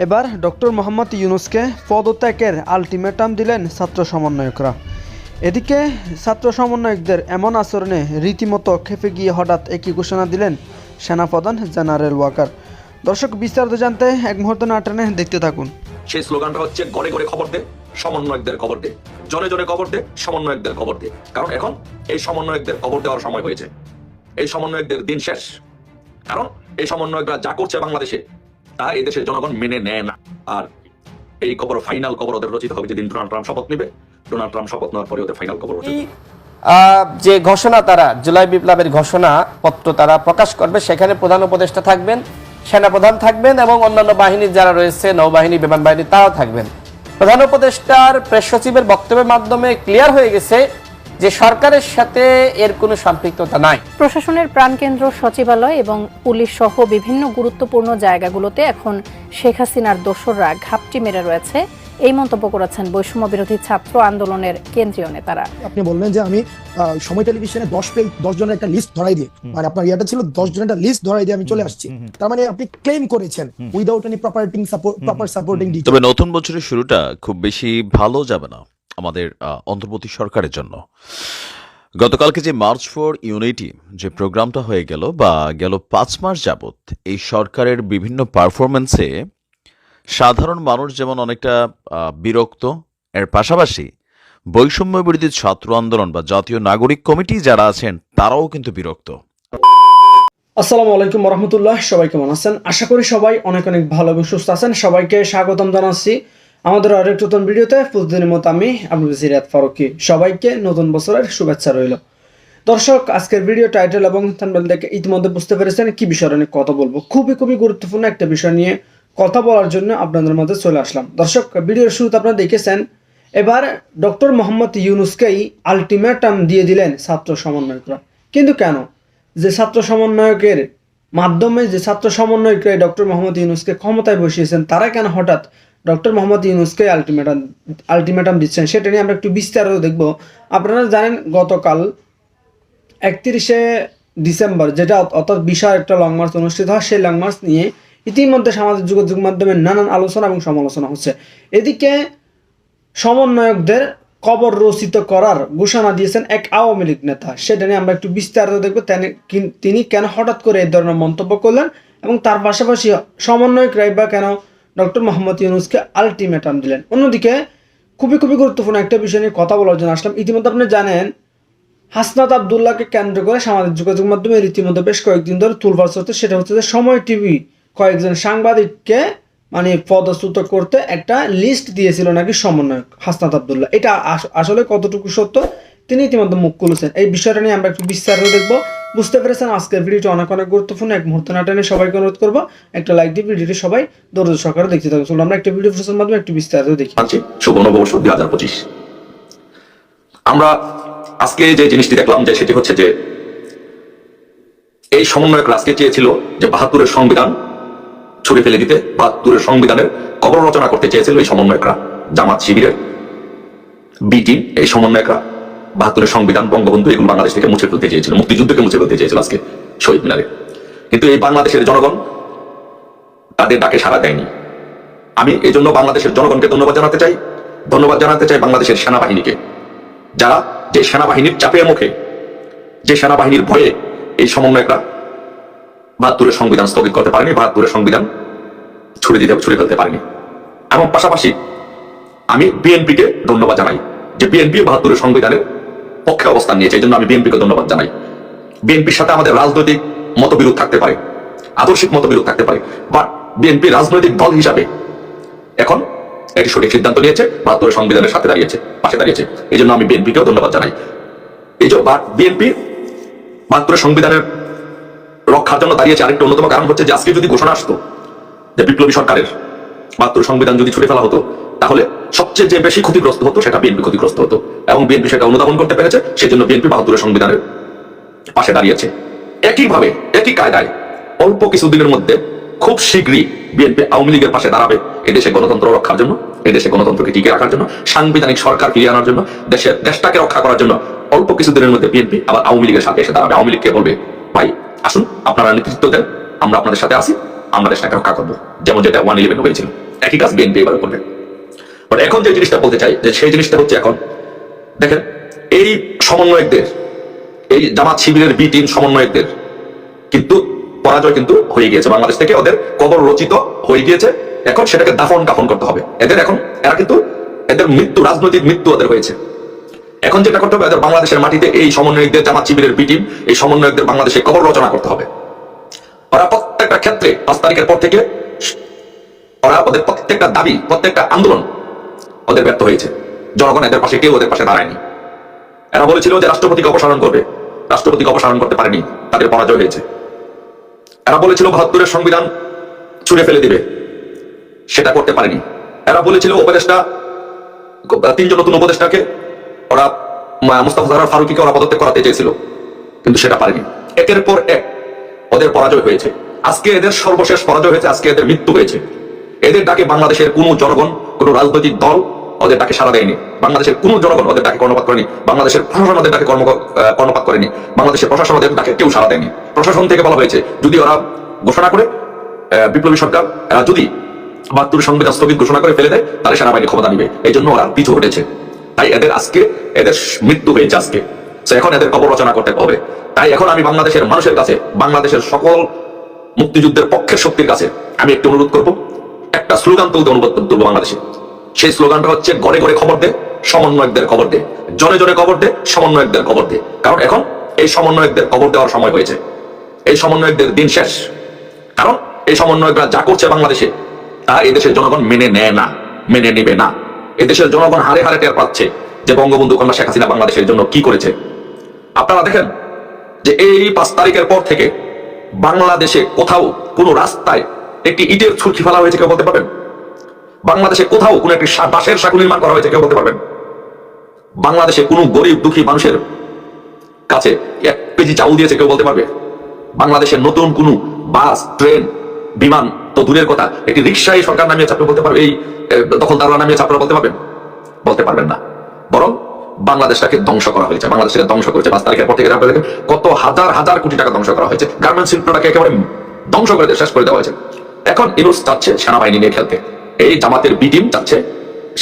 এবার ডক্টর মোহাম্মদ ইউনূসকে পদত্যাগের আলটিমেটাম দিলেন ছাত্র সমন্বয়করা। এদিকে ছাত্র সমন্বয়কদের এমন আচরণে রীতিমতো খেপে গিয়ে হঠাৎ একই ঘোষণা দিলেন সেনাপ্রধান জেনারেল ওয়াকার। দর্শক, বিস্তারিত জানতে এক মুহূর্ত না টেনে দেখতে থাকুন। সেই স্লোগানটা হচ্ছে ঘরে ঘরে খবর দে, সমন্বয়কদের খবর দে, জনে জনে খবর দে, সমন্বয়কদের খবর দে। কারণ এখন এই সমন্বয়কদের খবর দেওয়ার সময় হয়েছে। এই সমন্বয়কদের দিন শেষ। কারণ এই সমন্বয়করা যা করছে বাংলাদেশে তা এই দেশের জনগণ মেনে নেয় না। আর এই খবর, ফাইনাল খবর ওদের রচিত হবে যেদিন ডোনাল্ড ট্রাম্প শপথ নেবে। ডোনাল্ড ট্রাম্প শপথ নেওয়ার পরে ওদের ফাইনাল খবর রচিত। যে ঘোষণা, তারা জুলাই বিপ্লবের ঘোষণা পত্র তারা প্রকাশ করবে, সেখানে প্রধান উপদেষ্টা থাকবেন, সেনাপ্রধান থাকবেন এবং অন্যান্য বাহিনীর যারা রয়েছে, নৌবাহিনী, বিমান বাহিনী, তারাও থাকবেন। প্রধান উপদেষ্টার প্রেস সচিবের বক্তব্যের মাধ্যমে ক্লিয়ার হয়ে গেছে যে সরকারের সাথে এর কোনো সম্পৃক্ততা নাই। প্রশাসনের প্রাণকেন্দ্র সচিবালয় এবং পুলিশ সহ বিভিন্ন গুরুত্বপূর্ণ জায়গাগুলোতে এখন শেখ হাসিনার দোসররা ঘাপটি মেরে রয়েছে, এই মন্তব্য করেছেন বৈষম্য বিরোধী ছাত্র আন্দোলনের কেন্দ্রীয় নেতারা। আপনি বললেন যে আমি সময় টেলিভিশনে 10 জনের একটা লিস্ট ধরাই দিয়ে, মানে আপনার ইয়াটা ছিল 10 জনের একটা লিস্ট ধরাই দিয়ে আমি চলে আসছি। তার মানে আপনি ক্লেম করেছেন without any proper supporting details. তবে নতুন বছরের শুরুটা খুব বেশি ভালো যাবে না আমাদের অন্তর্বর্তী সরকারের জন্য। গতকালকে যে মার্চ ফর ইউনিটি যে প্রোগ্রামটা হয়ে গেল, বা গেল 5 মাস যাবত এই সরকারের বিভিন্ন পারফরমেন্সে সাধারণ মানুষ যেমন অনেকটা বিরক্ত, এর পাশাপাশি বৈষম্য বিরোধী ছাত্র আন্দোলন বা জাতীয় নাগরিক কমিটি যারা আছেন তারাও কিন্তু বিরক্ত। আসসালামু আলাইকুম রহমতুল্লাহ, সবাই কেমন আছেন? আশা করি সবাই অনেক অনেক ভালো এবং সুস্থ আছেন। সবাইকে স্বাগতম জানাচ্ছি আমাদের আরেক নতুন ভিডিওতে। প্রতিদিনের মতো আমি আব্দুল সিরাত ফারুকী। সবাইকে নতুন বছরের শুভেচ্ছা রইল। দর্শক, আজকের ভিডিও টাইটেল এবং থাম্বনেল দেখে ইতিমধ্যে বুঝতে পেরেছেন কি বিষয় নিয়ে কথা বলবো। খুবই গুরুত্বপূর্ণ একটা বিষয় নিয়ে কথা বলার জন্য আপনাদের মধ্যে চলে আসলাম। দর্শক, ভিডিওর শুরুতে আপনারা দেখেছেন এবার ডক্টর মোহাম্মদ ইউনূসকেই আলটিমেটাম দিয়ে দিলেন ছাত্র সমন্বয়করা। কিন্তু কেন? যে ছাত্র সমন্বয়কের মাধ্যমে যে ছাত্র সমন্বয়করা ডক্টর মোহাম্মদ ইউনূসকে ক্ষমতায় বসিয়েছেন, তারা কেন হঠাৎ ডক্টর মোহাম্মদ ইউনূসকে আলটিমেটাম দিচ্ছেন, সেটা নিয়ে আমরা একটু বিস্তারিত দেখব। আপনারা জানেন গতকাল 31শে ডিসেম্বর, যেটা অর্থাৎ বিশাল একটা লং মার্চ অনুষ্ঠিত হয়, সেই লং মার্চ নিয়ে ইতিমধ্যে সামাজিক যোগাযোগ মাধ্যমে নানান আলোচনা এবং সমালোচনা হচ্ছে। এদিকে সমন্বয়কদের কবর রচিত করার ঘোষণা দিয়েছেন এক আওয়ামী লীগ নেতা, সেটা নিয়ে আমরা একটু বিস্তারিত দেখব। তিনি কেন হঠাৎ করে এই ধরনের মন্তব্য করলেন এবং তার পাশাপাশি সমন্বয়করাই বা কেন ডক্টর মোহাম্মদ ইউনূসকে আলটিমেটাম দিলেন। অন্যদিকে খুবই গুরুত্বপূর্ণ একটা বিষয় নিয়ে কথা বলার জন্য আসলাম। ইতিমধ্যে আপনি জানেন হাসনাত আবদুল্লাহকে কেন্দ্র করে সামাজিক যোগাযোগ মাধ্যমে রীতিমতো বেশ কয়েকদিন ধরে তুলফার চলছে। সেটা হচ্ছে যে সময় টিভি কয়েকজন সাংবাদিককে মানে পদচ্যুত করতে একটা লিস্ট দিয়েছিল নাকি সমন্বয়ক হাসনাত আবদুল্লাহ। এটা আসলে কতটুকু সত্য তিনি ইতিমধ্যে মুখ খুলেছেন। এই বিষয়টা নিয়ে আমরা একটু বিস্তারিত দেখবো। বুঝতে পেরেছেন আজকের ভিডিওটি অনেক গুরুত্বপূর্ণ। এক মুহূর্ত না টেনে সবাইকে অনুরোধ করবো একটা লাইক দিয়ে ভিডিওটি সবাই ধৈর্য সহকারে দেখতে থাকুন। চলুন আমরা একটা ভিডিও প্রসেসের মাধ্যমে একটু বিস্তারিত দেখি। শুভ নববর্ষ 2025। আমরা আজকে যে জিনিসটি দেখলাম যে সেটি হচ্ছে যে এই সমন্বয়করা আজকে চেয়েছিল যে 72-এর সংবিধান ছুড়ে ফেলে দিতে, 72-এর সংবিধানের কবর রচনা করতে চেয়েছিল এই সমন্বয়করা। জামাত শিবিরের বিটি এই সমন্বয়করা 72-এর সংবিধান, বঙ্গবন্ধু, এগুলো বাংলাদেশ থেকে মুছে ফেলতে চেয়েছিল, মুক্তিযুদ্ধকে মুছে ফেলতে চেয়েছিল আজকে শহীদ মিনারে। কিন্তু এই বাংলাদেশের জনগণ তাদের ডাকে সাড়া দেয়নি। আমি এই জন্য বাংলাদেশের জনগণকে ধন্যবাদ জানাতে চাই বাংলাদেশের সেনাবাহিনীকে, যারা যে সেনাবাহিনীর চাপের মুখে, যে সেনাবাহিনীর ভয়ে এই সমন্বয়করা 72-এর সংবিধান স্থগিত করতে পারেনি, 72-এর সংবিধান ছুড়ে ফেলতে পারেনি। এবং পাশাপাশি আমি বিএনপিকে ধন্যবাদ জানাই যে বিএনপি 72-এর সংবিধানের পক্ষে অবস্থান নিয়েছে। এই জন্য আমি বিএনপিকে ধন্যবাদ জানাই। বিএনপির সাথে আমাদের রাজনৈতিক মতবিরোধ থাকতে পারে, আদর্শিক মতবিরোধ থাকতে পারে, বাট বিএনপি রাজনৈতিক দল হিসাবে এখন একটি সঠিক সিদ্ধান্ত নিয়েছে, 72-এর সংবিধানের পাশে দাঁড়িয়েছে। এই জন্য আমি বিএনপিকেও ধন্যবাদ জানাই। এই যে বিএনপি 72-এর সংবিধানের রক্ষার জন্য দাঁড়িয়েছে, আরেকটা অন্যতম কারণ হচ্ছে যে আজকে যদি ঘোষণা আসতো যে বিপ্লবী সরকারের 72 সংবিধান যদি ছুড়ে ফেলা হতো, তাহলে সবচেয়ে যে বেশি ক্ষতিগ্রস্ত হতো সেটা বিএনপি ক্ষতিগ্রস্ত হতো, এবং বিএনপি সেটা অনুধাবন করতে পেরেছে। সেই জন্য বিএনপি 72-এর সংবিধানের পাশে দাঁড়িয়েছে। একইভাবে একই কায়দায় অল্প কিছুদিনের মধ্যে খুব শীঘ্রই বিএনপি আওয়ামী লীগের পাশে দাঁড়াবে এদেশে গণতন্ত্র রক্ষার জন্য, এদেশে গণতন্ত্রকে টিকে রাখার জন্য, সাংবিধানিক সরকার ফিরিয়ে আনার জন্য, দেশটাকে রক্ষা করার জন্য অল্প কিছুদিনের মধ্যে বিএনপি আবার আওয়ামী লীগের সাথে এসে দাঁড়াবে। আওয়ামী লীগকে বলবে, ভাই আসুন আপনারা নেতৃত্ব দেন, আমরা আপনাদের সাথে আসি, আমরা দেশটাকে রক্ষা করবো, যেমন যেটা 1/11 হয়েছিল। একই কাজ বিএনপি এবার করবে। বাট এখন যে জিনিসটা বলতে চাই, যে সেই জিনিসটা হচ্ছে, এখন দেখেন এই সমন্বয়কদের, এই জামাত শিবিরের বি টিম সমন্বয়কদের কিন্তু পরাজয় কিন্তু হয়ে গিয়েছে, বাংলাদেশ থেকে ওদের কবর রচিত হয়ে গিয়েছে। এখন সেটাকে দাফন কাফন করতে হবে এদের। এখন এরা কিন্তু এদের মৃত্যু, রাজনৈতিক মৃত্যু ওদের হয়েছে। এখন যেটা করতে হবে, এদের বাংলাদেশের মাটিতে এই সমন্বয়কদের, জামাত শিবিরের বি টিম, এই সমন্বয়কদের বাংলাদেশে কবর রচনা করতে হবে। ওরা প্রত্যেকটা ক্ষেত্রে 5 তারিখের পর থেকে ওরা ওদের প্রত্যেকটা দাবি, প্রত্যেকটা আন্দোলন ওদের ব্যর্থ হয়েছে। জনগণ এদের পাশে, কেউ ওদের পাশে দাঁড়ায়নি। এরা বলেছিল যে রাষ্ট্রপতিকে অপসারণ করবে, রাষ্ট্রপতিকে অপসারণ করতে পারেনি, তাদের পরাজয় হয়েছে। এরা বলেছিল 72-এর সংবিধান ছুঁড়ে ফেলে দিবে, সেটা করতে পারেনি। এরা বলেছিল উপদেষ্টা, 3 জন নতুন উপদেষ্টাকে ওরা, মুস্তাফা সরোয়ার ফারুকীকে ওরা পদত্যাগ করাতে চেয়েছিল, কিন্তু সেটা পারেনি। একের পর এক ওদের পরাজয় হয়েছে। আজকে এদের সর্বশেষ পরাজয় হয়েছে, আজকে এদের মৃত্যু হয়েছে। এদের ডাকে বাংলাদেশের কোনো জনগণ, কোনো রাজনৈতিক দল ওদের ডাকে সাড়া দেয়নি। বাংলাদেশের কোনো জনগণ ওদের ডাকে কর্ণপাত করেনি। বাংলাদেশের প্রশাসন ওদের ডাকে কর্ণপাত করেনি। বাংলাদেশের প্রশাসন ওদের ডাকে কেউ সাড়া দেয়নি। প্রশাসন থেকে বলা হয়েছে যদি ওরা ঘোষণা করে, বিপ্লবী সরকার এরা যদি 72 সংবিধান স্থগিত ঘোষণা করে ফেলে দেয়, তাহলে সেনাবাহিনী ক্ষমতা নিবে। এই জন্য ওরা পিছু হটেছে। তাই এদের আজকে, এদের মৃত্যু হয়েছে আজকে। এখন এদের কবর রচনা করতে হবে। তাই এখন আমি বাংলাদেশের মানুষের কাছে, বাংলাদেশের সকল মুক্তিযুদ্ধের পক্ষের শক্তির কাছে আমি একটু অনুরোধ করব, একটা স্লোগান তুলতে অনুরোধ করবো বাংলাদেশে। সেই স্লোগানটা হচ্ছে, ঘরে ঘরে খবর দে, সমন্বয়কদের খবর দে, জনে জনে খবর দে, সমন্বয়কদের খবর দে। কারণ এখন এই সমন্বয়কদের খবর দেওয়ার সময় হয়েছে। এই সমন্বয়কদের দিন শেষ। কারণ এই সমন্বয়করা যা করছে বাংলাদেশে, তা এদেশের জনগণ মেনে নেয় না, মেনে নেবে না। এদেশের জনগণ হারে হারে টের পাচ্ছে যে বঙ্গবন্ধু কন্যা শেখ হাসিনা বাংলাদেশের জন্য কি করেছে। আপনারা দেখেন যে এই 5 তারিখের পর থেকে বাংলাদেশে কোথাও কোনো রাস্তায় একটি ইটের ছুরকি ফেলা হয়েছে, কেউ বলতে পারবেন? বাংলাদেশে কোথাও কোনো একটি বাঁশের সাঁকো নির্মাণ করা হয়েছে, কেউ বলতে পারবেন? বাংলাদেশে কোনো গরিব দুঃখী মানুষের কাছে 1 কেজি চাউল দিয়েছে, কেউ বলতে পারবে? বাংলাদেশের নতুন কোনো বাস, ট্রেন, বিমান তো দূরের কথা, একটি রিক্সায় সরকার নামিয়েছে, আপনি বলতে পারবেন? এই দখলদাররা নামিয়েছে, আপনারা বলতে পারবেন? বলতে পারবেন না। বরং বাংলাদেশটাকে ধ্বংস করা হয়েছে, বাংলাদেশকে ধ্বংস করেছে। 5 তারিখের পর থেকে কত হাজার হাজার কোটি টাকা ধ্বংস করা হয়েছে। গার্মেন্টস শিল্পটাকে একেবারে ধ্বংস করে শেষ করে দেওয়া হয়েছে। এখন ইউনূস চাচ্ছে সেনাবাহিনী নিয়ে খেলতে, এই জামাতের বি টিম চাচ্ছে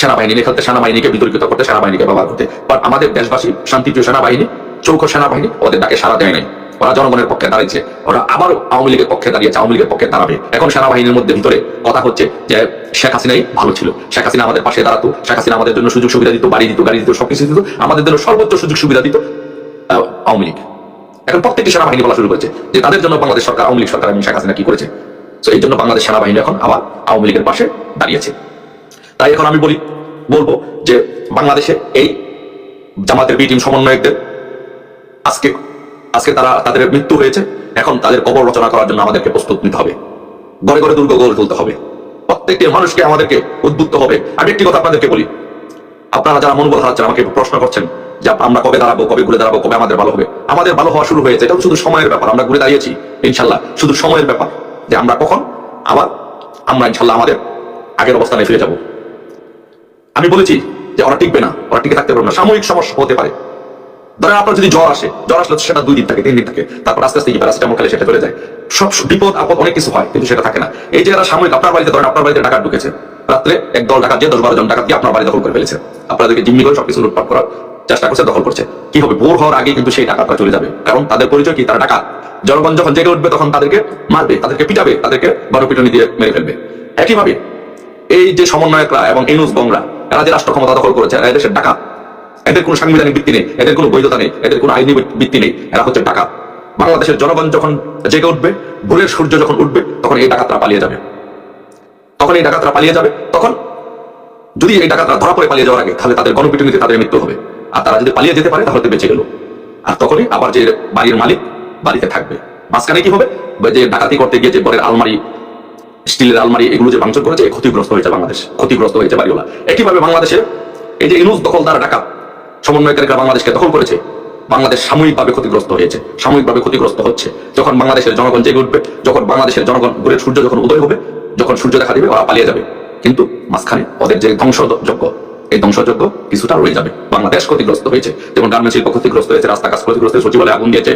সেনাবাহিনী নিয়ে খেলতে, সেনাবাহিনীকে বিতর্কিত করতে, সেনাবাহিনীকে ব্যবহার করতে। বাট আমাদের দেশবাসী, শান্তিপ্রিয় সেনাবাহিনী, চৌখ সেনাবাহিনী ওদের ডাকে সাড়া দেয় নাই। ওরা জনগণের পক্ষে দাঁড়িয়েছে, ওরা আবারও আওয়ামী লীগের পক্ষে দাঁড়িয়েছে, আওয়ামী লীগের পক্ষে দাঁড়াবে। এখন সেনাবাহিনীর মধ্যে ভিতরে কথা হচ্ছে যে শেখ হাসিনাই ভালো ছিল, শেখ হাসিনা আমাদের পাশে দাঁড়াতো, শেখ হাসিনা আমাদের জন্য সুযোগ সুবিধা দিত, বাড়ি দিত, গাড়ি দিত, সবকিছু দিত, আমাদের জন্য সর্বোচ্চ সুযোগ সুবিধা দিত আওয়ামী লীগ। এখন প্রত্যেকটি সেনাবাহিনী বলা শুরু করেছে যে তাদের জন্য বাংলাদেশ সরকার, আওয়ামী লীগ সরকার এবং শেখ হাসিনা কি করেছে। তো এই জন্য বাংলাদেশ সেনাবাহিনী এখন আবার আওয়ামী লীগের পাশে দাঁড়িয়েছে। তাই এখন আমি বলবো যে বাংলাদেশে এই জামাতের বি টিম সমন্বয়কদের আজকে তাদের মৃত্যু হয়েছে। এখন তাদের কবর রচনা করার জন্য আমাদেরকে প্রস্তুত নিতে হবে, ঘরে ঘরে দুর্গ গড়ে তুলতে হবে, প্রত্যেকটি মানুষকে আমাদেরকে উদ্বুদ্ধ হবে। আমি একটি কথা আপনাদেরকে বলি, আপনারা যারা মনোবল হারাচ্ছেন, আমাকে প্রশ্ন করছেন যে আমরা কবে দাঁড়াবো, কবে ঘুরে দাঁড়াবো, কবে আমাদের ভালো হবে। আমাদের ভালো হওয়া শুরু হয়েছে, এটা শুধু সময়ের ব্যাপার। আমরা ঘুরে দাঁড়িয়েছি ইনশাল্লাহ, শুধু সময়ের ব্যাপার যে আমরা কখন আবার আমরা ইনশাল্লাহ আমাদের আগের অবস্থানে ফিরে যাব। আমি বলেছি যে ওরা টিকবে না, ওরা টিকে থাকতে পারবে না, সাময়িক সমস্যা হতে পারে। ধরেন আপনার যদি জ্বর আসে, জ্বর আসলে সেটা 2 দিন থাকে, 3 দিন থাকে, তারপর আস্তে আস্তে প্যারাসিটামল খেলে সেটা চলে যায়। সব বিপদ আপদ অনেক কিছু হয়, কিন্তু সেটা থাকে না। এই যে এরা সাময়িক, আপনার বাড়িতে ধরেন আপনার বাড়িতে ডাকাত ঢুকেছে, রাত্রে একদল ডাকাত, যে 10-12 জন ডাকাত দিয়ে আপনার বাড়ি দখল করে ফেলেছে, আপনাদেরকে জিম্মি করে সবকিছু লুটপাট করার চেষ্টা করছে, দখল করছে। কি হবে? ভোর হওয়ার আগে কিন্তু সেই ডাকাতরা চলে যাবে, কারণ তাদের পরিচয় কি? তারা ডাকাত। জনগণ যখন জেগে উঠবে তখন তাদেরকে মারবে, তাদেরকে পিটাবে, তাদেরকে গণপিটুনি দিয়ে মেরে ফেলবে। একইভাবে এই যে সমন্বয়করা এবং ইউনূস গংরা, এরা যে রাষ্ট্র ক্ষমতা দখল করেছে, এরা দেশের ডাকাত। এদের কোনো সাংবিধানিক ভিত্তি নেই, এদের কোনো বৈধতা নেই, এদের কোনো আইনি ভিত্তি নেই, এরা হচ্ছে ডাকাত। বাংলাদেশের জনগণ যখন জেগে উঠবে, ভোরের সূর্য যখন উঠবে, তখন এই ডাকাতরা পালিয়ে যাবে। তখন যদি এই ডাকাতরা ধরা পড়ে পালিয়ে যাওয়ার আগে, তাহলে তাদের গণপিটুনিতে তাদের মৃত্যু হবে। আর তারা যদি পালিয়ে যেতে পারে, তাহলে বেঁচে গেল। আর তখনই আবার যে বাড়ির মালিক বাড়িতে থাকবে। মাঝখানে কি হবে? যে ডাকাতি করতে গিয়ে যে ঘরের আলমারি, স্টিলের আলমারি, এগুলো যে ভাঙচুর করেছে, ক্ষতিগ্রস্ত হয়েছে বাংলাদেশ, ক্ষতিগ্রস্ত হয়েছে বাড়িওয়ালা। একইভাবে বাংলাদেশে এই যে ইউনূস দখলদার ডাকাত সমন্বয়কারীরা বাংলাদেশকে দখল করেছে, বাংলাদেশ সাময়িকভাবে ক্ষতিগ্রস্ত হয়েছে, সাময়িকভাবে ক্ষতিগ্রস্ত হচ্ছে। যখন বাংলাদেশের জনগণ জেগে উঠবে, যখন বাংলাদেশের জনগণ ভোরের সূর্য যখন উদয় হবে, যখন সূর্য দেখা দিবে, ওরা পালিয়ে যাবে। কিন্তু মাঝখানে ওদের যে ধ্বংসযজ্ঞ, এই ধ্বংসযজ্ঞ কিছুটা রয়ে যাবে। বাংলাদেশ ক্ষতিগ্রস্ত হয়েছে, যেমন গার্মেন্টস শিল্প ক্ষতিগ্রস্ত হয়েছে, রাস্তাঘাট ক্ষতিগ্রস্ত হয়েছে, সচিবালয়ে আগুন দিয়েছে,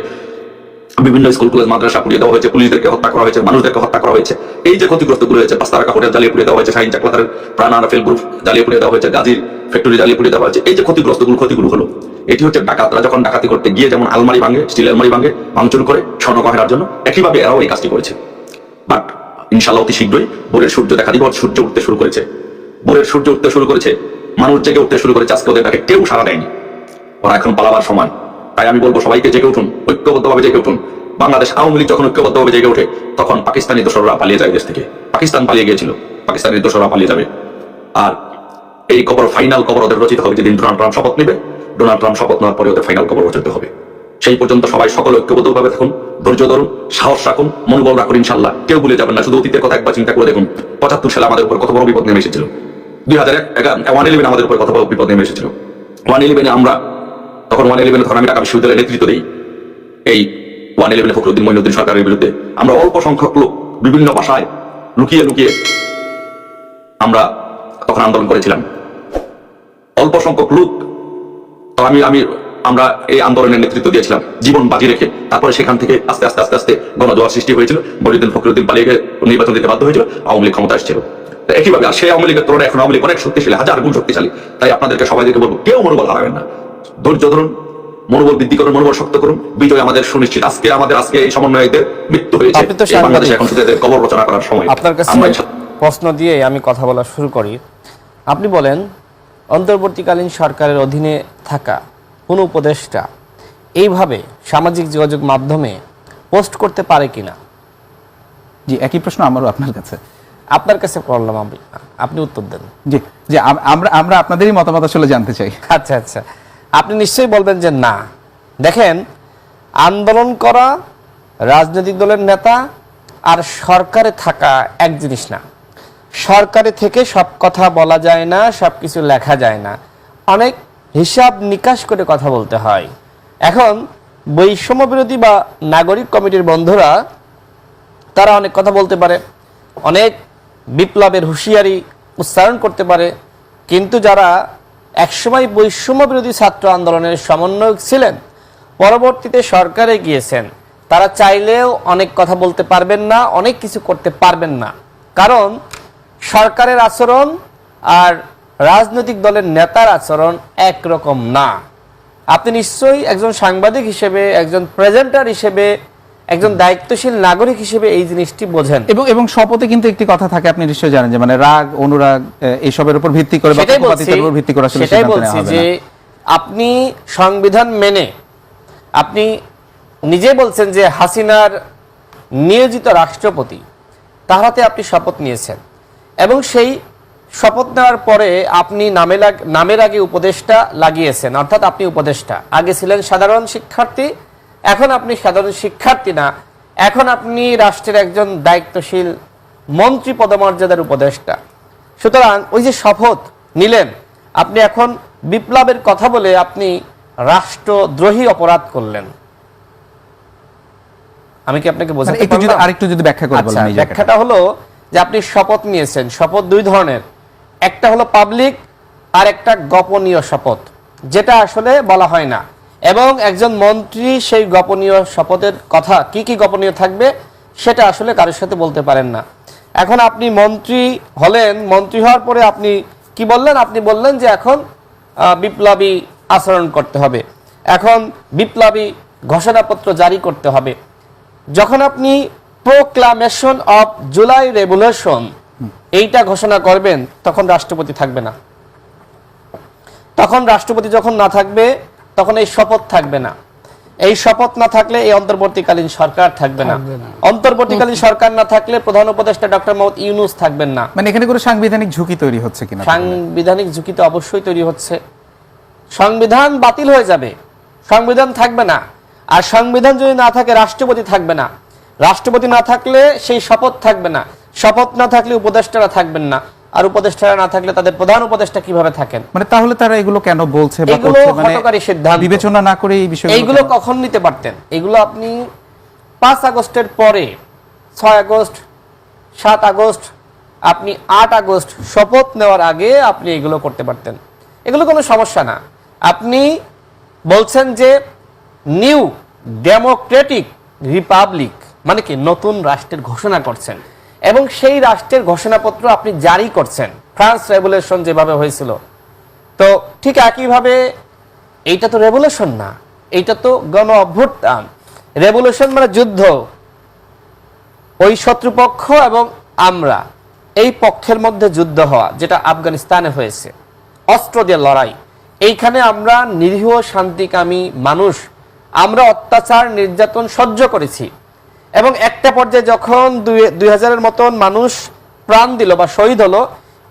বিভিন্ন স্কুল কলেজ মাদ্রাসা পুড়িয়ে দেওয়া হয়েছে, পুলিশদেরকে হত্যা করা হয়েছে, মানুষদেরকে হত্যা করা হয়েছে। এই যে ক্ষতিগ্রস্তগুলো হয়েছে, পাঁচতারা কাপড়ের জ্বালিয়ে পুড়িয়ে দেওয়া হয়েছে, শাহিন চাকলাদারের প্রাণ রাফেল গ্রুপ জ্বালিয়ে পুড়িয়ে দেওয়া হয়েছে, গাজীর ফ্যাক্টরি জ্বালিয়ে পুড়িয়ে দেওয়া হয়েছে। এই যে ক্ষতিগুলো হলো, এটি হচ্ছে ডাকাতরা যখন ডাকাতি করতে গিয়ে যেমন আলমারি ভাঙে, স্টিল আলমারি ভাঙে, ভাঙচুর করে স্বর্ণ গহেনার জন্য, একইভাবে এরাও এই কাজটি করেছে। বাট ইনশাল্লাহ অতি শীঘ্রই ভোরের সূর্য দেখা দিব, সূর্য উঠতে শুরু করেছে, ভোরের সূর্য উঠতে শুরু করেছে, মানুষ জেগে উঠতে শুরু করেছে। আজকে ওদের তাকে কেউ সাড়া দেয়নি, ওরা এখন পালাবার সময়। তাই আমি বলবো সবাইকে জেগে উঠুন, ঐক্যবদ্ধভাবে জেগে উঠুন। বাংলাদেশ আওয়ামী লীগ যখন ঐক্যবদ্ধভাবে জেগে ওঠে, তখন পাকিস্তানি দোসররা পালিয়ে যায় দেশ থেকে। পাকিস্তান পালিয়ে গিয়েছিল, পাকিস্তানি দোসররা পালিয়ে যাবে। আর এই কবর, ফাইনাল কবর ওদের রচিত হবে যেদিন ডোনাল্ড ট্রাম্প শপথ নেবে। ডোনাল্ড ট্রাম্প শপথ নেওয়ার পরে ওদের ফাইনাল কবর রচিত হবে। সেই পর্যন্ত সবাই সকলে ঐক্যবদ্ধভাবে থাকুন, ধৈর্য ধরুন, সাহস রাখুন, মনোবল রাখুন। ইনশাল্লাহ কেউ ভুলে যাবেন না। শুধু অতীতের কথা একবার চিন্তা করে দেখুন, 75 সালে আমাদের উপর কত বড় বিপদ নেমে এসেছিল। 2011 আমাদের উপর কত বড় বিপদ নেমে এসেছিল। 111 আমরা তখন 111 তখন আমি ঢাকা বিশ্ববিদ্যালয়ের নেতৃত্ব দিই। এই 111 ফখরুদ্দিন মঈনুদ্দিন সরকারের বিরুদ্ধে আমরা অল্প সংখ্যক লোক বিভিন্ন ভাষায় লুকিয়ে লুকিয়ে আমরা তখন আন্দোলন করেছিলাম। অল্প সংখ্যক লোক, তো আমরা এই আন্দোলনের নেতৃত্ব দিয়েছিলাম জীবন বাজি রেখে। তারপরে সেখান থেকে আস্তে আস্তে আস্তে আস্তে গণজোয়ার সৃষ্টি হয়েছিল। মঈনুদ্দিন ফখরুদ্দিন পালিয়ে গিয়ে নির্বাচন দিতে বাধ্য হয়েছিল, আওয়ামী লীগ ক্ষমতা আসছিল। একইভাবে আর সেই আওয়ামী লীগের তুলনায় এখন আওয়ামী লীগ অনেক শক্তিশালী, 1000 গুণ শক্তিশালী। তাই আপনাদেরকে সবাইকে বলবো, কেউ মনোবল হারাবেন না, ধৈর্য ধরুন, মনোবল বৃদ্ধি করুন, মনোবল শক্ত করুন। বিজয় আমাদের সুনিশ্চিত। আজকে এই সমন্বয়কদের মৃত্যু হয়েছে, বাংলাদেশে এখন শুধু এদের কবর রচনা করার সময়। আপনার কাছে প্রশ্ন দিয়ে আমি কথা বলা শুরু করি। আপনি বলেন, অন্তর্বর্তীকালীন সরকারের অধীনে থাকা কোন উপদেষ্টা এইভাবে সামাজিক যোগাযোগ মাধ্যমে পোস্ট করতে পারে কিনা? জি, একই প্রশ্ন আমারও আপনার কাছে করলাম, আপনি উত্তর দেন। জি জি, আমরা আপনাদেরই মতামত আসলে জানতে চাই। আচ্ছা আচ্ছা, আপনি নিশ্চয়ই বলবেন যে না। দেখেন, আন্দোলন করা, রাজনৈতিক দলের নেতা আর সরকারে থাকা এক জিনিস না। সরকারে থেকে সব কথা বলা যায় না, সব কিছু লেখা যায় না, অনেক হিসাব নিকাশ করে কথা বলতে হয়। এখন বৈষম্য বিরোধী বা নাগরিক কমিটির বন্ধুরা তারা অনেক কথা বলতে পারে, অনেক বিপ্লবের হুঁশিয়ারি উচ্চারণ করতে পারে, কিন্তু যারা একসময় বৈষম্য বিরোধী ছাত্র আন্দোলনের সমন্বয়ক ছিলেন, পরবর্তীতে সরকারে গিয়েছেন, তারা চাইলেও অনেক কথা বলতে পারবেন না, অনেক কিছু করতে পারবেন না। কারণ সরকারের আচরণ আর রাজনৈতিক দলের নেতার আচরণ একরকম না। আপনি নিশ্চয়ই একজন সাংবাদিক হিসেবে, একজন প্রেজেন্টার হিসেবে, একজন দায়িত্বশীল নাগরিক হিসেবে এই জিনিসটি বোঝেন। এবং শপথে কিন্তু একটি কথা থাকে, আপনি নিশ্চয়ই জানেন, যে মানে রাগ, অনুরাগ এসবের উপর ভিত্তি করে, সেটাই বলছি যে আপনি সংবিধান মেনে, আপনি নিজে বলছেন যে হাসিনার নিয়োজিত রাষ্ট্রপতি, তার হাতে আপনি শপথ নিয়েছেন, এবং সেই শপথ নেওয়ার পরে আপনি নামের আগে উপদেষ্টা লাগিয়েছেন, অর্থাৎ আপনি উপদেষ্টা। আগে ছিলেন সাধারণ শিক্ষার্থী, এখন আপনি সাধারণ শিক্ষার্থী না, এখন আপনি রাষ্ট্রের একজন দায়িত্বশীল মন্ত্রী পদমর্যাদার উপদেষ্টা। সুতরাং ওই যে শপথ নিলেন, আপনি এখন বিপ্লবের কথা বলে আপনি রাষ্ট্রদ্রোহী অপরাধ করলেন। আমি কি আপনাকে বোঝাতে পারলাম? আরেকটু যদি ব্যাখ্যা করে বলেন। এই ব্যাখ্যাটা হলো যে আপনি শপথ নিয়েছেন, শপথ দুই ধরনের, একটা হলো পাবলিক আর একটা গোপনীয় শপথ, যেটা আসলে বলা হয় না। এবং একজন মন্ত্রী সেই গোপনীয় শপথের কথা, কি কি গোপনীয় থাকবে, সেটা আসলে কারোর সাথে বলতে পারেন না। এখন আপনি মন্ত্রী হলেন, মন্ত্রী হওয়ার পরে আপনি কি বললেন? আপনি বললেন যে এখন বিপ্লবী আচরণ করতে হবে, এখন বিপ্লবী ঘোষণাপত্র জারি করতে হবে। যখন আপনি প্রোক্লামেশন অফ জুলাই রেভলিউশন এইটা ঘোষণা করবেন, তখন রাষ্ট্রপতি থাকবে না। তখন রাষ্ট্রপতি যখন না থাকবে, তখন এই শপথ থাকবে না। এই শপথ না থাকলে এই অন্তর্বর্তীকালীন সরকার থাকবে না। অন্তর্বর্তীকালীন সরকার না থাকলে প্রধান উপদেষ্টা ডক্টর মোহাম্মদ ইউনূস থাকবেন না। মানে এখানে কোনো সাংবিধানিক ঝুঁকি তৈরি হচ্ছে কিনা? সাংবিধানিক ঝুঁকি তো অবশ্যই তৈরি হচ্ছে। সংবিধান বাতিল হয়ে যাবে, সংবিধান থাকবে না। আর সংবিধান যদি না থাকে, রাষ্ট্রপতি থাকবে না। রাষ্ট্রপতি না থাকলে সেই শপথ থাকবে না। শপথ না থাকলে উপদেষ্টারা থাকবেন না। আর উপদেষ্টারা না থাকলে তাদের প্রধান উপদেষ্টা কিভাবে থাকেন? মানে তাহলে তারা এগুলো কেন বলছে বা এগুলো করছে? মানে হঠকারী সিদ্ধান্ত, বিবেচনা না করে এই বিষয়গুলো এইগুলো কখন নিতে পারতেন? এগুলো আপনি 5 আগস্টের পরে, 6 আগস্ট, 7 আগস্ট, আপনি 8 আগস্ট শপথ নেওয়ার আগে আপনি এগুলো করতে পারতেন। এগুলো কোনো সমস্যা না। আপনি বলছেন যে নিউ ডেমোক্রেটিক রিপাবলিক মানে কি নতুন রাষ্ট্রের ঘোষণা করছেন এবং সেই রাষ্ট্রের ঘোষণাপত্র আপনি জারি করছেন ফ্রান্স রেভলিউশন যেভাবে হয়েছিল। তো ঠিক একইভাবে এইটা তো রেভলিউশন না, এইটা তো গণ অভ্যুত্থান। রেভলিউশন মানে যুদ্ধ, ওই শত্রুপক্ষ এবং আমরা এই পক্ষের মধ্যে যুদ্ধ হওয়া, যেটা আফগানিস্তানে হয়েছে, অস্ত্র দিয়ে লড়াই। এইখানে আমরা নিরীহ শান্তিকামী মানুষ, আমরা অত্যাচার নির্যাতন সহ্য করেছি এবং একটা পর্যায়ে যখন 2000-এর মতন মানুষ প্রাণ দিল বা শহীদ হলো,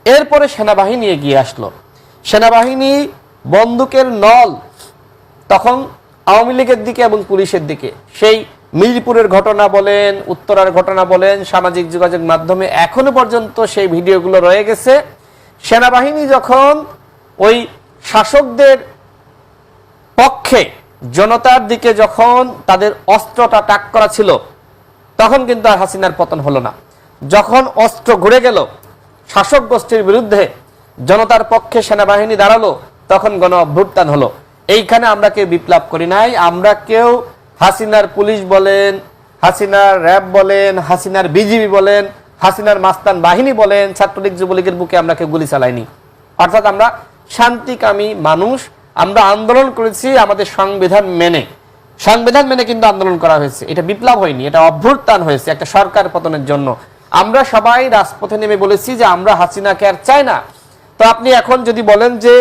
এরপরে সেনাবাহিনী এগিয়ে আসলো। সেনাবাহিনী বন্দুকের নল তখন আওয়ামী লীগের দিকে এবং পুলিশের দিকে। সেই মিরপুরের ঘটনা বলেন, উত্তরার ঘটনা বলেন, সামাজিক যোগাযোগ মাধ্যমে এখনো পর্যন্ত সেই ভিডিওগুলো রয়ে গেছে। সেনাবাহিনী যখন ওই শাসকদের পক্ষে জনতার দিকে যখন তাদের অস্ত্রটা তাক করা ছিল, তখন কিন্তু আর হাসিনার পতন হলো না। যখন অস্ত্র ঘুরে গেল, শাসক গোষ্ঠীর বিরুদ্ধে জনতার পক্ষে সেনাবাহিনী দাঁড়ালো, তখন গণ অভ্যুত্থান হলো। এইখানে আমরা কেউ বিপ্লব করি নাই, আমরা কেউ হাসিনার পুলিশ বলেন, হাসিনার র্যাব বলেন, হাসিনার বিজিবি বলেন, হাসিনার মাস্তান বাহিনী বলেন, ছাত্রলীগ যুবলীগের বুকে আমরা কেউ গুলি চালাইনি। অর্থাৎ আমরা শান্তিকামী মানুষ, আমরা আন্দোলন করেছি আমাদের সংবিধান মেনে। সংবিধান মেনে কিন্তু আন্দোলন করা হয়েছে, এটা বিপ্লব হয়নি, এটা অভ্যুত্থান হয়েছে একটা সরকার পতনের জন্য। আমরা সবাই রাজপথে নেমে বলেছি যে আমরা হাসিনাকে আর চাই না। তো আপনি এখন যদি বলেন যে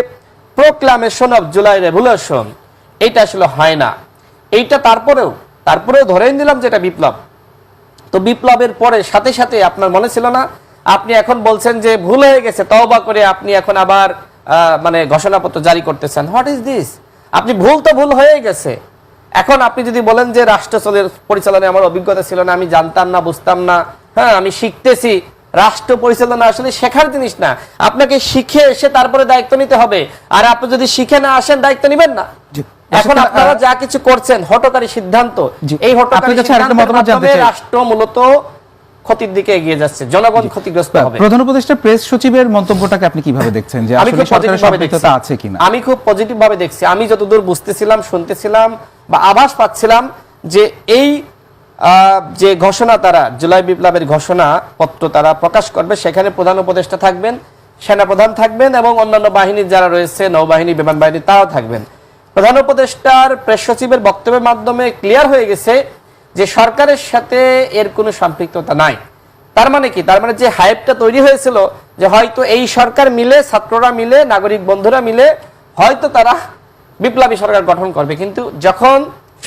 প্রোক্লামেশন অফ জুলাই রেভলিউশন, এটা আসলে হয় না, এইটা তারপরেও ধরেই নিলাম যে এটা বিপ্লব। তো বিপ্লবের পরে সাথে সাথে আপনার মনে ছিল না, আপনি এখন বলছেন যে ভুল হয়ে গেছে, তওবা করে আপনি এখন আবার মানে ঘোষণাপত্র জারি করতেছেন। What is this? আপনি ভুল তো ভুল হয়ে গেছে। এখন আপনি যদি বলেন যে রাষ্ট্র পরিচালনায় আমার অভিজ্ঞতা ছিল না, আমি জানতাম না, বুঝতাম না, হ্যাঁ আমি শিখতেছি। রাষ্ট্র পরিচালনা আসলে শেখার জিনিস না, আপনাকে শিখে এসে তারপরে দায়িত্ব নিতে হবে। আর আপনি যদি শিখে না আসেন, দায়িত্ব নেবেন না। এখন আপনারা যা কিছু করছেন হঠকারী সিদ্ধান্ত, এই হঠকারী সিদ্ধান্তের মাধ্যমে রাষ্ট্র মূলত ক্ষতির দিকে এগিয়ে যাচ্ছে, জনগণ ক্ষতিগ্রস্ত হবে। প্রধান উপদেষ্টা প্রেস সচিবের মন্তব্যটাকে আপনি কিভাবে দেখছেন, যে আসলে সরকারের সম্পৃক্ততা আছে কিনা? আমি খুব পজিটিভ ভাবে দেখছি। আমি যতদূর বুঝতেছিলাম, শুনতেছিলাম বা আভাস পাচ্ছিলাম যে এই যে ঘোষণা, তারা জুলাই বিপ্লবের ঘোষণা পত্র তারা প্রকাশ করবে, সেখানে প্রধান উপদেষ্টা থাকবেন, সেনাপ্রধান থাকবেন এবং অন্যান্য বাহিনীর যারা রয়েছে, নৌবাহিনী, বিমান বাহিনী, তারাও থাকবেন। প্রধান উপদেষ্টার প্রেস সচিবের বক্তব্যের মাধ্যমে ক্লিয়ার হয়ে গেছে যে সরকারের সাথে এর কোনো সম্পৃক্ততা নাই। তার মানে কি? তার মানে যে হাইপটা তৈরি হয়েছিল যে হয়তো এই সরকার মিলে, ছাত্ররা মিলে, নাগরিক বন্ধুরা মিলে হয়তো তারা বিপ্লবী সরকার গঠন করবে, কিন্তু যখন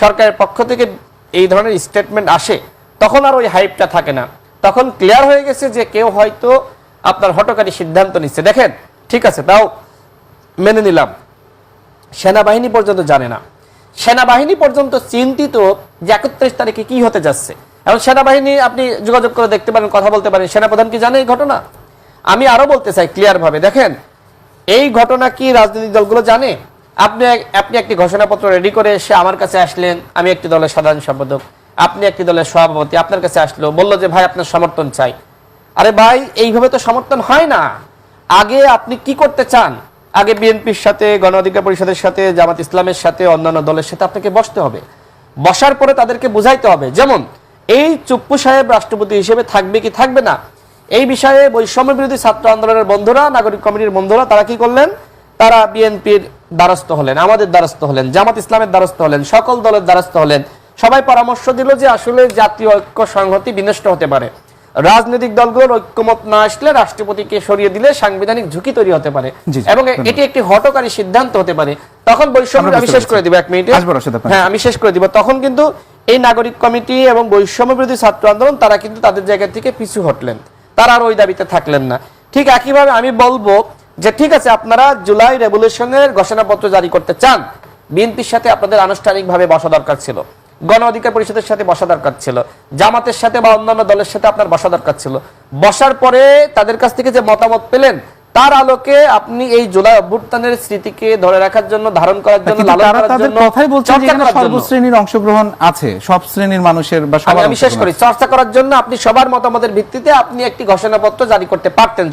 সরকারের পক্ষ থেকে এই ধরনের স্টেটমেন্ট আসে, তখন আর ওই হাইপটা থাকে না। তখন ক্লিয়ার হয়ে গেছে যে কেউ হয়তো আপনার হঠকারী সিদ্ধান্ত নিচ্ছে। দেখেন, ঠিক আছে, তাও মেনে নিলাম, সেনাবাহিনী পর্যন্ত জানে না। সেনাবাহিনী পর্যন্ত চিন্তিত যে 31 তারিখে কি হতে যাচ্ছে। এবং সেনাবাহিনী আপনি যোগাযোগ করে দেখতে পারেন, কথা বলতে পারেন, সেনাপ্রধান কি জানে এই ঘটনা? আমি আরো বলতে চাই ক্লিয়ার ভাবে, দেখেন এই ঘটনা কি রাজনৈতিক দলগুলো জানে? আপনি একটি ঘোষণাপত্র রেডি করে এসে আমার কাছে আসলেন, আমি একটি দলের সাধারণ সম্পাদক, আপনি একটি দলের সভাপতি, আপনার কাছে আসলো, বললো যে ভাই আপনার সমর্থন চাই। আরে ভাই, এইভাবে তো সমর্থন হয় না। আগে আপনি কি করতে চান? আগে বিএনপির সাথে, গণ অধিকার পরিষদের সাথে, জামাত ইসলামের সাথে, অন্যান্য দলের সাথে আপনাকে বসতে হবে। বসার পরে তাদেরকে বুঝাইতে হবে, যেমন এই চুপ্পু সাহেব রাষ্ট্রপতি হিসেবে থাকবে কি থাকবে না, এই বিষয়ে বৈষম্য বিরোধী ছাত্র আন্দোলনের বন্ধুরা, নাগরিক কমিটির বন্ধুরা, তারা কি করলেন? তারা বিএনপির দ্বারস্থ হলেন, আমাদের দ্বারস্থ হলেন, জামাত ইসলামের দ্বারস্থ হলেন, সকল দলের দ্বারস্থ হলেন। সবাই পরামর্শ দিল যে আসলে জাতীয় ঐক্য সংহতি বিনষ্ট হতে পারে, রাজনৈতিক দলগুলোর ঐক্যমত না আসলে রাষ্ট্রপতিকে সরিয়ে দিলে সাংবিধানিক ঝুঁকি তৈরি হতে পারে এবং এটি একটি হঠকারী সিদ্ধান্ত হতে পারে। তখন বৈষম্য, আমি শেষ করে দিব 1 মিনিটে, হ্যাঁ আমি শেষ করে দিব। তখন কিন্তু এই নাগরিক কমিটি এবং বৈষম্য বিরোধী ছাত্র আন্দোলন তারা কিন্তু তাদের জায়গা থেকে পিছু হটলেন, তারা আর ওই দাবিতে থাকলেন না। ঠিক একইভাবে আমি বলবো যে ঠিক আছে, আপনারা জুলাই রেভলিউশনের ঘোষণাপত্র জারি করতে চান, বিএনপির সাথে আপনাদের আনুষ্ঠানিকভাবে বসা দরকার ছিল, গণ অধিকার পরিষদের সাথে বসা দরকার ছিল, জামাতের সাথে বা অন্যান্য দলের সাথে আপনার বসা দরকার ছিল। বসার পরে তাদের কাছ থেকে যে মতামত পেলেন, তার আলোকে আপনি এই জুলাই অভ্যুত্থানের স্মৃতিকে ধরে রাখার জন্য, ধারণ করার জন্য, লালন করার জন্য, কথাই বলছেন যে সর্বশ্রেণীর অংশগ্রহণ আছে, সব শ্রেণীর মানুষের বা সবার, আমি শেষ করি, চর্চা করার জন্য আপনি সবার মতামতের ভিত্তিতে আপনি একটি ঘোষণাপত্র জারি করতে পারতেন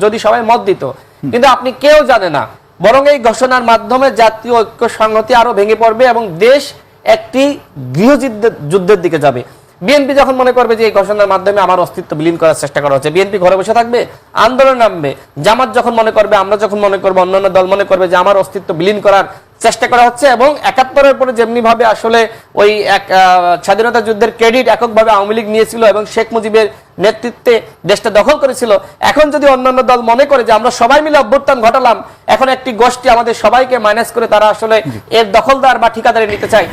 যদি সবাই মত দিত, কিন্তু আপনি কেউ জানে না। বরং এই ঘোষণার মাধ্যমে জাতীয় ঐক্য সংহতি আরো ভেঙে পড়বে এবং দেশ একটি গৃহযুদ্ধের দিকে যাবে। বিএনপি যখন মনে করবে যে এই ঘোষণার মাধ্যমে আমার অস্তিত্ব বিলীন করার চেষ্টা করা হচ্ছে, বিএনপি ঘরে বসে থাকবে, আন্দোলন নামবে। জামাত যখন মনে করবে, আমরা যখন মনে করবো, অন্যান্য দল মনে করবে যে আমার অস্তিত্ব বিলীন করার চেষ্টা করা হচ্ছে, এবং ৭১-এর পরে যেমনি ভাবে আসলে ওই এক স্বাধীনতা যুদ্ধের ক্রেডিট এককভাবে আওয়ামী লীগ নিয়েছিল এবং শেখ মুজিবের নেতৃত্বে দেশটা দখল করেছিল, এখন যদি অন্যান্য দল মনে করে যে আমরা সবাই মিলে অভ্যুত্থান ঘটালাম, এখন একটি গোষ্ঠী আমাদের সবাইকে মাইনাস করে তারা আসলে এর দখলদার বা ঠিকাদারি নিতে চায়,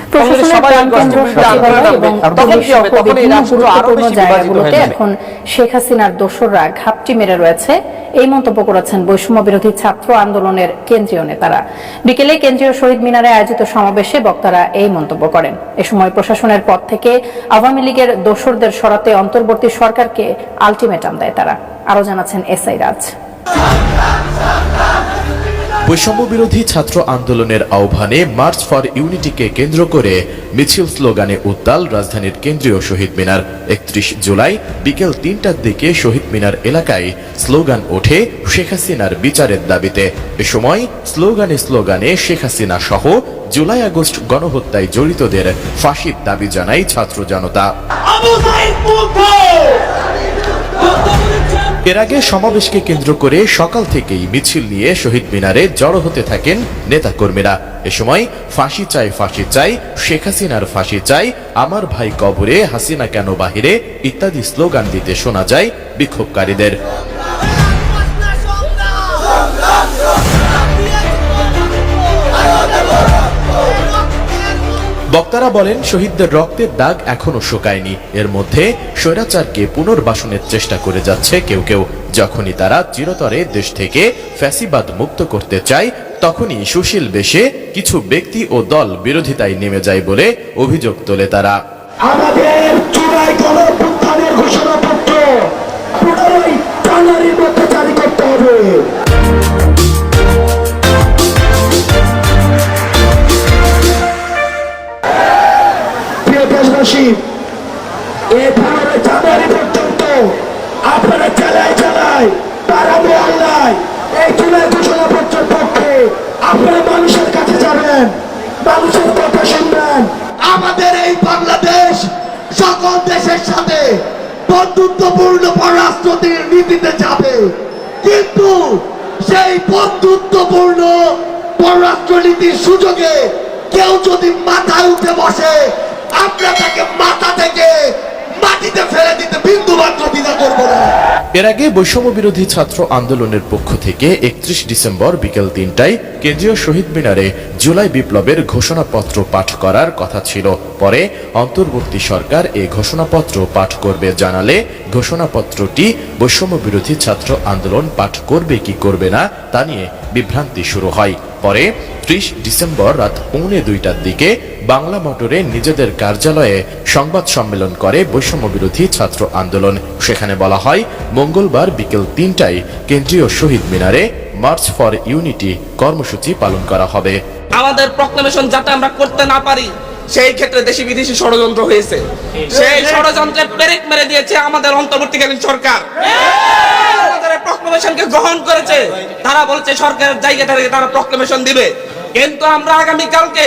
এখন শেখ হাসিনার দোসররা ঘাপটি মেরে রয়েছে, এই মন্তব্য করেছেন বৈষম্য বিরোধী ছাত্র আন্দোলনের কেন্দ্রীয় নেতারা। বিকেলে কেন্দ্রীয় শহীদ মিনারে আয়োজিত সমাবেশে বক্তারা এই মন্তব্য করেন। এ সময় প্রশাসনের পদ থেকে আওয়ামী লীগের দোসরদের সরাতে অন্তর্বর্তী সরকারকে আলটিমেটাম দেয় তারা। আরো জানাচ্ছেন এসআই রাজ। বৈষম্য বিরোধী ছাত্র আন্দোলনের আহ্বানে মার্চ ফর ইউনিটিকে কেন্দ্র করে মিছিল স্লোগানে উত্তাল রাজধানীর কেন্দ্রীয় শহীদ মিনার। ৩১ জুলাই বিকেল ৩টার দিকে শহীদ মিনার এলাকায় স্লোগান ওঠে শেখ হাসিনার বিচারের দাবিতে। এ সময় স্লোগানে শেখ হাসিনা সহ জুলাই আগস্ট গণহত্যায় জড়িতদের ফাঁসির দাবি জানায় ছাত্র জনতা। এর আগে সমাবেশকে কেন্দ্র করে সকাল থেকেই মিছিল নিয়ে শহীদ মিনারে জড়ো হতে থাকেন নেতাকর্মীরা। এ সময় ফাঁসি চাই, শেখ হাসিনার ফাঁসি চাই, আমার ভাই কবরে, হাসিনা কেন বাহিরে ইত্যাদি স্লোগান দিতে শোনা যায় বিক্ষোভকারীদের। বক্তারা বলেন, শহীদদের রক্তের দাগ এখনো শুকায়নি। এর মধ্যে স্বৈরাচারকে পুনর্বাসনের চেষ্টা করে যাচ্ছে কেউ কেউ। যখনই তারা চিরতরে দেশ থেকে ফ্যাসিবাদ মুক্ত করতে চায়, তখনই সুশীল বেশে কিছু ব্যক্তি ও দল বিরোধিতায় নেমে যায় বলে অভিযোগ তোলে তারা। আমাদের জুলাই গণঅভ্যুত্থানের ঘোষণাপত্র পুনরায় জানুয়ারির মধ্যে জারি করতে হবে। প্রিয় দেশবাসী, এই 15 জানুয়ারি পর্যন্ত আপনারা জেলায় পাড়া মহল্লায় এই জুলাই ঘোষণাপত্রের পক্ষে আপনারা মানুষের কাছে যাবেন, মানুষের কথা শুনবেন। আমাদের এই বাংলাদেশ সকল দেশের সাথে বন্ধুত্বপূর্ণ পররাষ্ট্র নীতিতে যাবে, কিন্তু সেই বন্ধুত্বপূর্ণ পররাষ্ট্র নীতির সুযোগে কেউ যদি মাথায় উঠে বসে, আমরা তাকে মাথা থেকে মাটিতে ফেলে দিতে বিন্দুমাত্র দ্বিধা করব না। এর আগে বৈষম্য বিরোধী ছাত্র আন্দোলনের পক্ষ থেকে ৩১ ডিসেম্বর বিকেল ৩টায় কেন্দ্রীয় শহীদ মিনারে জুলাই বিপ্লবের ঘোষণাপত্র পাঠ করার কথা ছিল। পরে অন্তর্বর্তী সরকার এই ঘোষণাপত্র পাঠ করবে জানালে ঘোষণাপত্রটি বৈষম্য বিরোধী ছাত্র আন্দোলন পাঠ করবে কি করবে না তা নিয়ে বিভ্রান্তি শুরু হয়। পরে ৩০ ডিসেম্বর রাত ১:৩০টার দিকে বাংলা মোটরে নিজেদের কার্যালয়ে সংবাদ সম্মেলন করে বৈষম্য বিরোধী ছাত্র আন্দোলন। সেখানে বলা হয়, মঙ্গলবার বিকেল ৩টায় কেন্দ্রীয় শহীদ মিনারে মার্চ ফর ইউনিটি কর্মসূচি পালন করা হবে। আমাদের প্রক্লেমেশন যাতে আমরা করতে না পারি, সেই ক্ষেত্রে দেশি বিদেশি ষড়যন্ত্র হয়েছে। সেই ষড়যন্ত্রের পেরেক মেরে দিয়েছে আমাদের অন্তর্বর্তীকালীন সরকার। আমাদের প্রক্লেমেশনকে গ্রহণ করেছে, তারা বলছে সরকারের জায়গা থেকে তারা প্রক্লেমেশন দিবে, কিন্তু আমরা আগামীকালকে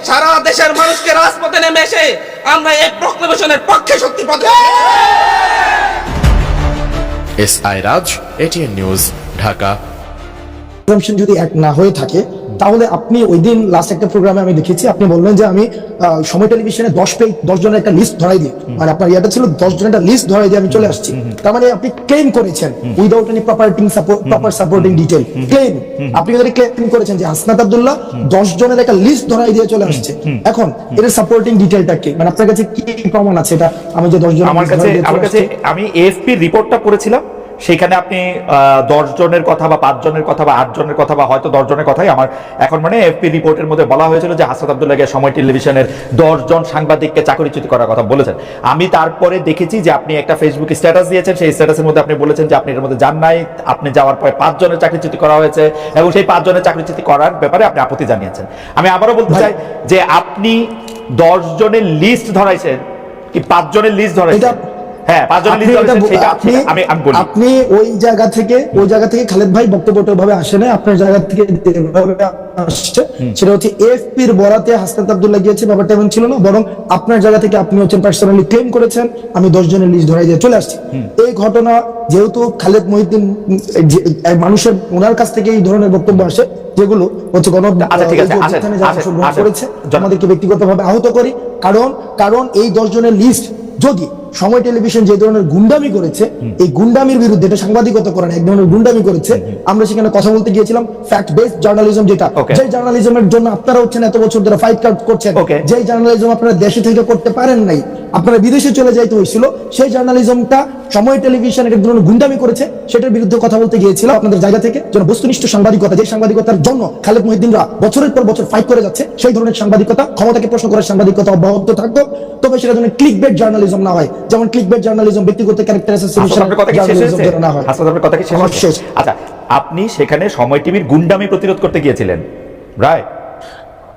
সারা দেশের মানুষকে রাজপথে নেমে এসে আমরা এই প্রক্লেমেশনের পক্ষে শক্তি প্রদান। এসআই রাজ, এটিএন নিউজ, ঢাকা। যদি এক না হয়ে থাকে, তাহলে আপনি ওই দিন লাস্ট একটা প্রোগ্রামে আমি দেখেছি, আপনি বললেন যে আমি সময় টেলিভিশনে 10 জনের একটা লিস্ট ধরাই দিই, মানে আপনার ইয়াটা ছিল 10 জনের একটা লিস্ট ধরাই দিয়ে আমি চলে আসছি। তার মানে আপনি ক্লেম করেছেন without any proper supporting detail claim. আপনি যদি ক্লেম করেছেন যে হাসনাত আব্দুল্লাহ 10 জনের একটা লিস্ট ধরাই দিয়ে চলে আসছে, এখন এর সাপোর্টিং ডিটেইলটা কি, মানে আপনার কাছে কি প্রমাণ আছে এটা? আমি যে 10 জন, আমার কাছে আমি এএফপি রিপোর্টটা পড়েছিলাম, সেখানে আপনি 10 জনের কথা বা 5 জনের কথা বা 8 জনের কথা বা হয়তো 10 জনের কথাই আমার এখন মানে এফপি রিপোর্টের মধ্যে বলা হয়েছিল যে হাসনাত আব্দুল্লাহকে সময় টেলিভিশনের 10 জন সাংবাদিককে চাকরিচ্যুত করার কথা বলেছেন। আমি তারপরে দেখেছি যে আপনি একটা ফেসবুক স্ট্যাটাস দিয়েছেন, সেই স্ট্যাটাসের মধ্যে আপনি বলেছেন যে আপনি এর মধ্যে যান নাই, আপনি যাওয়ার পরে 5 জনের চাকরিচ্যুত করা হয়েছে এবং সেই 5 জনের চাকরিচ্যুত করার ব্যাপারে আপনি আপত্তি জানিয়েছেন। আমি আবারও বলতে চাই যে আপনি 10 জনের লিস্ট ধরাইছেন কি 5 জনের লিস্ট ধরাইছেন? হ্যাঁ 5 জনের লিস্ট ধরেছেন, সেটা আমি বলি। আপনি ওই জায়গা থেকে খালেদ ভাই বক্তব্যটা ভাবে আসে না, আপনার জায়গা থেকে যেভাবে আসছে সেটা হচ্ছে এফপির বরাতে হাসনাত আব্দুল্লাহ গিয়েছে, ব্যাপারটা এমন ছিল না, বরং আপনার জায়গা থেকে আপনি হচ্ছেন পার্সোনালি ক্লেম করেছেন আমি 10 জনের লিস্ট ধরাই দিয়ে চলে আসছি। এই ঘটনা যেহেতু খালেদ মহিউদ্দিন মানুষের ওনার কাছ থেকে এই ধরনের বক্তব্য আসে যেগুলো হচ্ছে করেছে, আমাদেরকে ব্যক্তিগতভাবে আহত করি, কারণ এই 10 জনের লিস্ট যদি সময় টেলিভিশন যে ধরনের গুন্ডামি করেছে, এই গুন্ডামির বিরুদ্ধে, এটা সাংবাদিকতা করে না, এক ধরনের গুন্ডামি করেছে, আমরা সেখানে কথা বলতে গিয়েছিলাম ফ্যাক্ট বেসড জার্নালিজম, যেটা যে জার্নালিজমের জন্য আপনারা হচ্ছেন এত বছর ধরে ফাইট করছেন, যে জার্নালিজম আপনারা দেশে থেকে করতে পারেন নাই, আপনারা বিদেশে চলে যাইতে হয়েছিল, সেই জার্নালিজমটা সময় টেলিভিশন এক ধরনের গুন্ডামি করেছে, সেটার বিরুদ্ধে কথা বলতে গিয়েছিলাম আপনাদের জায়গা থেকে, যেন বস্তুনিষ্ঠ সাংবাদিকতা, যে সাংবাদিকতার জন্য খালেদ মহিউদ্দিনরা বছরের পর বছর ফাইট করে যাচ্ছে, সেই ধরনের সাংবাদিকতা, ক্ষমতাকে প্রশ্ন করার সাংবাদিকতা অব্যাহত থাকতো, তবে সেটা যেন ক্লিকবেট জার্নালিজম না হয়, যেমন ক্লিকবেট জার্নালিজম ব্যক্তিগত ক্যারেক্টার অ্যাসাসিনেশন জার্নালিজম না হয়। আচ্ছা, আপনি সেখানে সময় টিভির গুন্ডামি প্রতিরোধ করতে গিয়েছিলেন, রাইট?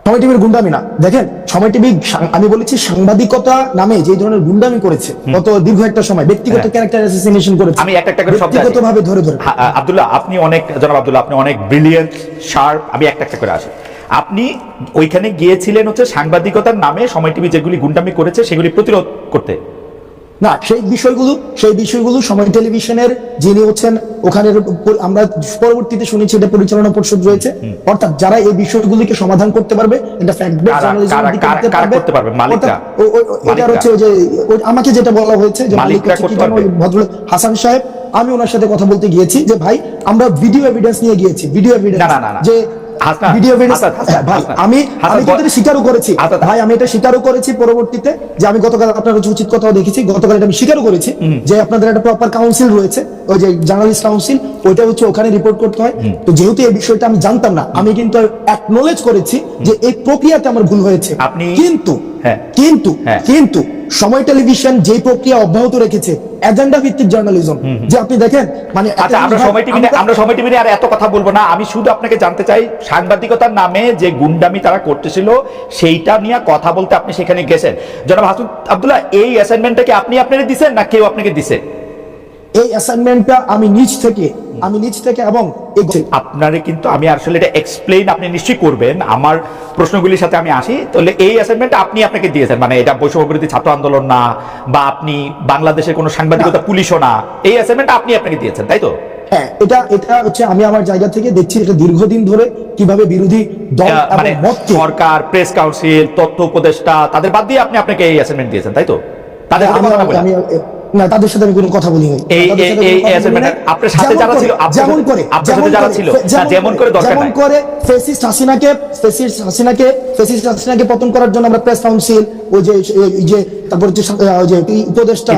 সময় টিভির গুন্ডামি না, দেখেন সময় টিভি, আমি বলেছি সাংবাদিকতা নামে যে ধরনের গুন্ডামি করেছে গত দীর্ঘ একটা সময়, ব্যক্তিগত ক্যারেক্টার অ্যাসাসিনেশন করেছে, আমি একটা করে শব্দ ব্যক্তিগতভাবে ধরে আব্দুল্লাহ, জনাব আব্দুল্লাহ, আপনি অনেক ব্রিলিয়েন্ট, শার্প, আমি একটা করে আসি। আপনি ওইখানে গিয়েছিলেন হচ্ছে সাংবাদিকতার নামে সময় টিভি যেগুলি গুন্ডামি করেছে সেগুলি প্রতিরোধ করতে না, সেই বিষয়গুলো সময় টেলিভিশনের যিনি হচ্ছেন ওখানে, আমরা পরবর্তীতে শুনেছি এটা পরিচালনা পর্ষদ রয়েছে, অর্থাৎ যারা এই বিষয়গুলিকে সমাধান করতে পারবে, এটা ফ্যাক্ট বেসড জার্নালিজম করতে পারবে, মালিকরা, এটা হচ্ছে যে আমাকে যেটা বলা হয়েছে যে মালিক হচ্ছে কি জানো, ভদ্রলোক হাসান সাহেব, আমি ওনার সাথে কথা বলতে গিয়েছি যে ভাই আমরা ভিডিও এভিডেন্স নিয়ে গিয়েছি, ভিডিও এভিডেন্স যে আমি স্বীকারও করেছি ভাই, আমি এটা স্বীকারও করেছি পরবর্তীতে, যে আমি গতকাল আপনার উচিত কথাও দেখেছি, গতকাল এটা আমি স্বীকারও করেছি যে আপনাদের একটা প্রপার কাউন্সিল রয়েছে, ওই যে জার্নালিস্ট কাউন্সিল, ওইটা হচ্ছে ওখানে রিপোর্ট করতে হয়। তো যেহেতু এই বিষয়টা আমি জানতাম না, আমি কিন্তু অ্যাকনোলেজ করেছি যে এই প্রক্রিয়াতে আমার ভুল হয়েছে, কিন্তু সময় টেলিভিশন যে প্রক্রিয়া অব্যাহত রেখেছে এজেন্ডা ভিত্তিক জার্নালিজম, যে আপনি দেখেন মানে, আচ্ছা আমরা সময় টিভি আর এত কথা বলবো না, আমি শুধু আপনাকে জানতে চাই সাংবাদিকতার নামে যে গুন্ডামি তারা করতেছিল সেইটা নিয়ে কথা বলতে আপনি সেখানে গেছেন। জনাব হাসান আব্দুল্লাহ, এই অ্যাসাইনমেন্টটা কি আপনি আপনারে দিবেন না কেউ আপনাকে দিছে? এই অ্যাসাইনমেন্টটা আমি নিজ থেকে এবং আপনারে, কিন্তু আমি আসলে এটা এক্সপ্লেইন আপনি নিশ্চয়ই করবেন, আমার প্রশ্নগুলির সাথে আমি আসি। তাহলে এই অ্যাসাইনমেন্টটা আপনি আপনাকে দিয়েছেন, মানে এটা বৈষম্য বিরোধী ছাত্র আন্দোলন না, বা আপনি বাংলাদেশের কোনো সাংবাদিকতা পুলিশও না, এই অ্যাসাইনমেন্টটা আপনি আপনাকে দিয়েছেন, তাই তো? হ্যাঁ, এটা হচ্ছে আমি আমার জায়গা থেকে দেখছি এটা দীর্ঘদিন ধরে কিভাবে বিরোধী দল মানে সরকার, প্রেস কাউন্সিল, তথ্য উপদেষ্টা, তাদের বাদ দিয়ে আপনি আপনাকে এই অ্যাসাইনমেন্ট দিয়েছেন, তাই তো? তাদের না, তাদের সাথে আমি কোনো কথা বলি নাই। আপনার সাথে যারা ছিল, যেমন করে ফ্যাসিস্ট হাসিনাকে পতন করার জন্য আমরা প্রেস কাউন্সিল, ওই যে তারপর হচ্ছে উপদেষ্টা,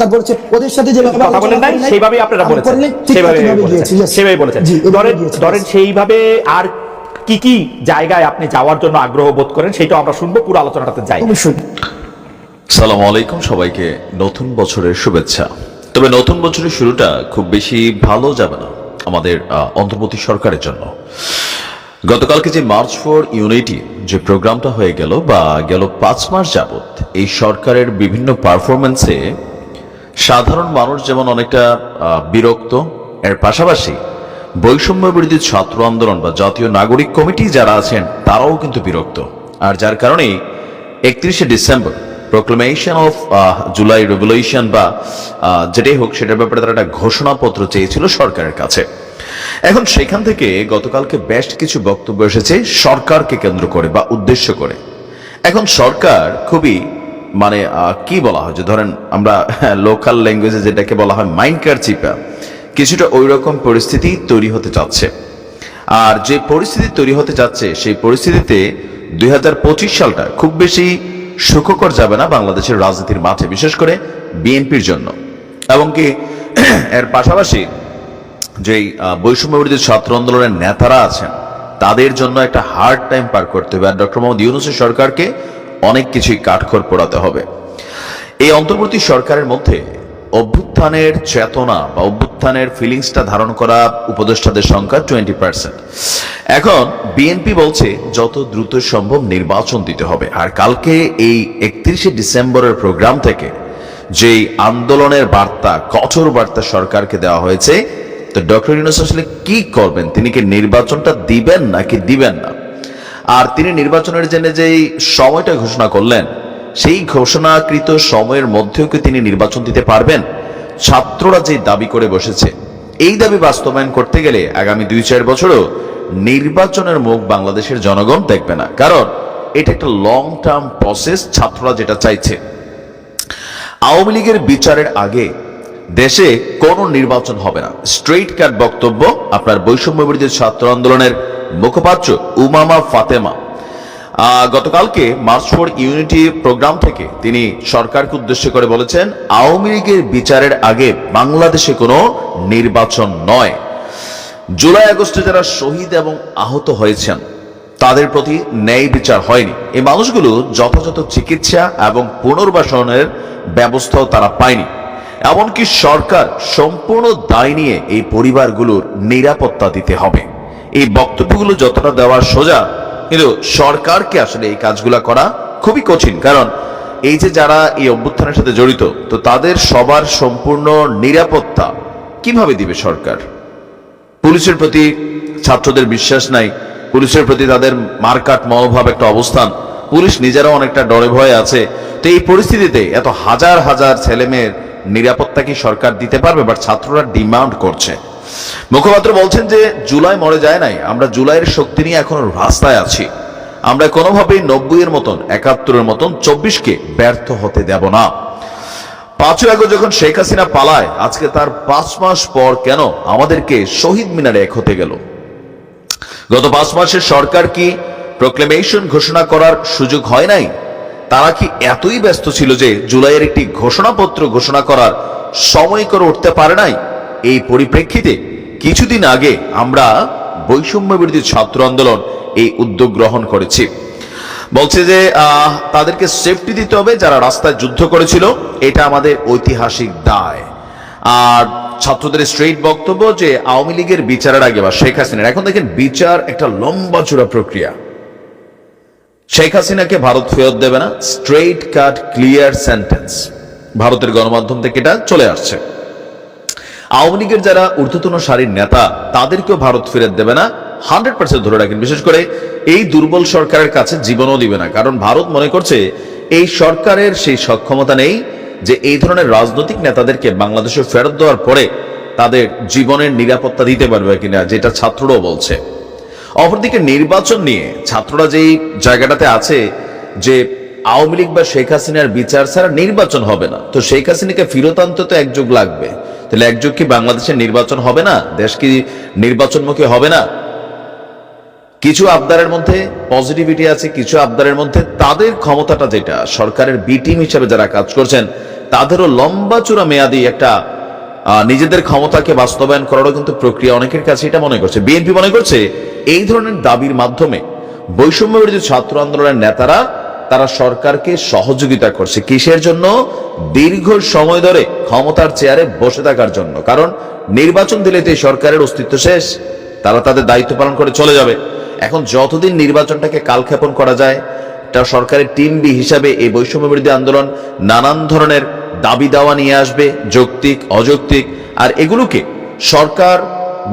তারপর হচ্ছে ওদের সাথে যেভাবে কথা বলেন নাই সেইভাবেই আপনারা বলেছেন, সেভাবেই বলেছেন। ধরেন সেইভাবে আর কি কি জায়গায় আপনি যাওয়ার জন্য আগ্রহ বোধ করেন সেটাও আমরা শুনবো, পুরো আলোচনাটাতে যাই। সালামু আলাইকুম, সবাইকে নতুন বছরের শুভেচ্ছা। তবে নতুন বছরের শুরুটা খুব বেশি ভালো যাবে না আমাদের অন্তর্বর্তী সরকারের জন্য। গতকালকে যে মার্চ ফর ইউনিটি যে প্রোগ্রামটা হয়ে গেল, বা গেল 5 মাস যাবত এই সরকারের বিভিন্ন পারফরমেন্সে সাধারণ মানুষ যেমন অনেকটা বিরক্ত, এর পাশাপাশি বৈষম্য বিরোধী ছাত্র আন্দোলন বা জাতীয় নাগরিক কমিটি যারা আছেন তারাও কিন্তু বিরক্ত। আর যার কারণেই 31শে December proclamation of July revolution বা যেটাই হোক সেটার ব্যাপারে তারা একটা ঘোষণাপত্র চেয়েছিল সরকারের কাছে। এখন সেখান থেকে গতকালকে বেশ কিছু বক্তব্য এসেছে সরকারকে কেন্দ্র করে বা উদ্দেশ্য করে। এখন সরকার খুবই মানে কি বলা হয়, যে ধরেন আমরা লোকাল ল্যাঙ্গুয়েজে যেটাকে বলা হয় মাইন্ড কারচিপা, কিছুটা ওই রকম পরিস্থিতি তৈরি হতে যাচ্ছে। আর যে পরিস্থিতি তৈরি হতে যাচ্ছে সেই পরিস্থিতিতে 2025 সালটা খুব বেশি সুখকর যাবে না বাংলাদেশের রাজনীতির মাঠে, বিশেষ করে বিএনপির জন্য। এবং কি এর পাশাপাশি যেই বৈষম্য বিরোধী ছাত্র আন্দোলনের নেতারা আছেন তাদের জন্য একটা হার্ড টাইম পার করতে হবে। আর ডক্টর মোহাম্মদ ইউনূসের সরকারকে অনেক কিছুই কাঠখড় পোড়াতে হবে। এই অন্তর্বর্তী সরকারের মধ্যে অভ্যুত্থানের চেতনা বা অভ্যুত্থানের ফিলিংসটা ধারণ করা উপদেষ্টাদের সংখ্যা 20%। এখন বিএনপি বলছে যত দ্রুত সম্ভব নির্বাচন দিতে হবে। আর কালকে এই 31শে ডিসেম্বরের প্রোগ্রাম থেকে যেই আন্দোলনের বার্তা, কঠোর বার্তা সরকারকে দেওয়া হয়েছে, তো ডক্টর ইউনূস আসলে কি করবেন? তিনি কি নির্বাচনটা দিবেন নাকি দিবেন না? আর তিনি নির্বাচনের জন্য যেই সময়টা ঘোষণা করলেন, সেই ঘোষণাকৃত সময়ের মধ্যেও কি তিনি নির্বাচন দিতে পারবেন? ছাত্ররা যে দাবি করে বসেছে, এই দাবি বাস্তবায়ন করতে গেলে আগামী 2-4 বছরও নির্বাচনের মুখ বাংলাদেশের জনগণ দেখবে না, কারণ এটা একটা লং টার্ম প্রসেস। ছাত্ররা যেটা চাইছে, আওয়ামী লীগের বিচারের আগে দেশে কোনো নির্বাচন হবে না, স্ট্রেইট কাট বক্তব্য আপনার বৈষম্য বিরোধী ছাত্র আন্দোলনের মুখপাত্র উমামা ফাতেমা গতকালকে মার্চ ফর ইউনিটি প্রোগ্রাম থেকে তিনি সরকারকে উদ্দেশ্য করে বলেছেন, আওয়ামী লীগের বিচারের আগে বাংলাদেশে কোনো নির্বাচন নয়। জুলাই আগস্টে যারা শহীদ এবং আহত হয়েছেন তাদের প্রতি ন্যায় বিচার হয়নি। এই মানুষগুলো যথাযথ চিকিৎসা এবং পুনর্বাসনের ব্যবস্থাও তারা পায়নি। এমনকি সরকার সম্পূর্ণ দায় নিয়ে এই পরিবারগুলোর নিরাপত্তা দিতে হবে। এই বক্তব্যগুলো যতটা দেওয়া সোজা, কিন্তু সরকারকে আসলে এই কাজগুলো করা খুবই কঠিন, কারণ এই যে যারা এই অভ্যুত্থানের সাথে জড়িত, তো তাদের সবার সম্পূর্ণ নিরাপত্তা কিভাবে দিবে সরকার? পুলিশের প্রতি ছাত্রদের বিশ্বাস নাই, পুলিশের প্রতি তাদের মারকাট মনোভাব একটা অবস্থান, পুলিশ নিজেরাও অনেকটা ডরে ভয়ে আছে। তো এই পরিস্থিতিতে এত হাজার হাজার ছেলেমেয়ের নিরাপত্তা কি সরকার দিতে পারবে? বাট ছাত্ররা ডিমান্ড করছে। মুখপাত্র বলছেন যে জুলাই মরে যায় নাই, আমরা জুলাইয়ের শক্তি নিয়ে এখনো রাস্তায় আছি, আমরা কোনোভাবেই 90-এর মতন 71-এর মতন 24কে ব্যর্থ হতে দেব না। 5 আগস্ট যখন শেখ হাসিনা পালায়, আজকে তার 5 মাস পর কেন আমাদেরকে শহীদ মিনারে এক হতে গেল? গত 5 মাসে সরকার কি প্রোক্লেমেশন ঘোষণা করার সুযোগ হয় নাই? তারা কি এতই ব্যস্ত ছিল যে জুলাইয়ের একটি ঘোষণাপত্র ঘোষণা করার সময় করে উঠতে পারে নাই? এই পরিপ্রেক্ষিতে কিছুদিন আগে আমরা বৈষম্য বিরোধী ছাত্র আন্দোলন এই উদ্যোগ গ্রহণ করেছি। বলছে যে তাদেরকে সেফটি দিতে হবে যারা রাস্তায় যুদ্ধ করেছিল, এটা আমাদের ঐতিহাসিক দায়। আর ছাত্রদের স্ট্রেইট বক্তব্য যে আওয়ামী লীগের বিচারের আগে বা শেখ হাসিনার, এখন দেখেন বিচার একটা লম্বা চূড়া প্রক্রিয়া। শেখ হাসিনাকে ভারত ফেরত দেবে না, স্ট্রেইট কাট ক্লিয়ার সেন্টেন্স ভারতের গণমাধ্যম থেকে এটা চলে আসছে। আওয়ামী লীগের যারা ঊর্ধ্বতন সারির নেতা, তাদেরকেও ভারত ফেরত দেবে না, 100% ধরে রাখেন। বিশেষ করে এই দুর্বল সরকারের কাছে জীবনও দিবে না, কারণ ভারত মনে করছে এই সরকারের সেই সক্ষমতা নেই যে এই ধরনের রাজনৈতিক নেতাদেরকে বাংলাদেশে ফেরত দেওয়ার পরে তাদের জীবনের নিরাপত্তা দিতে পারবে কিনা, যেটা ছাত্ররাও বলছে। অপরদিকে নির্বাচন নিয়ে ছাত্ররা যেই জায়গাটাতে আছে যে আওয়ামী লীগ বা শেখ হাসিনার বিচার ছাড়া নির্বাচন হবে না, তো শেখ হাসিনাকে ফিরত আনতে তো 1 যুগ লাগবে, তাহলে 1 যুগ কি বাংলাদেশের নির্বাচন হবে না? দেশ কি নির্বাচনমুখী হবে না? কিছু আবদারের মধ্যে পজিটিভিটি আছে, কিছু আবদারের মধ্যে তাদের ক্ষমতাটা, যেটা সরকারের বি টিম হিসেবে যারা কাজ করছেন, তাদেরও লম্বা চূড়া মেয়াদী একটা নিজেদের ক্ষমতাকে বাস্তবায়ন করারও কিন্তু প্রক্রিয়া অনেকের কাছে এটা মনে করছে। বিএনপি মনে করছে এই ধরনের দাবির মাধ্যমে বৈষম্য বিরোধী ছাত্র আন্দোলনের নেতারা তারা সরকারকে সহযোগিতা করছে। কিসের জন্য? দীর্ঘ সময় ধরে ক্ষমতার চেয়ারে বসে থাকার জন্য। কারণ নির্বাচন দিলে তো এই সরকারের অস্তিত্ব শেষ, তারা তাদের দায়িত্ব পালন করে চলে যাবে। এখন যতদিন নির্বাচনটাকে কালক্ষেপণ করা যায়, এটা সরকারের টিম বি হিসাবে এই বৈষম্য বিরোধী আন্দোলন নানান ধরনের দাবি দাওয়া নিয়ে আসবে, যৌক্তিক অযৌক্তিক, আর এগুলোকে সরকার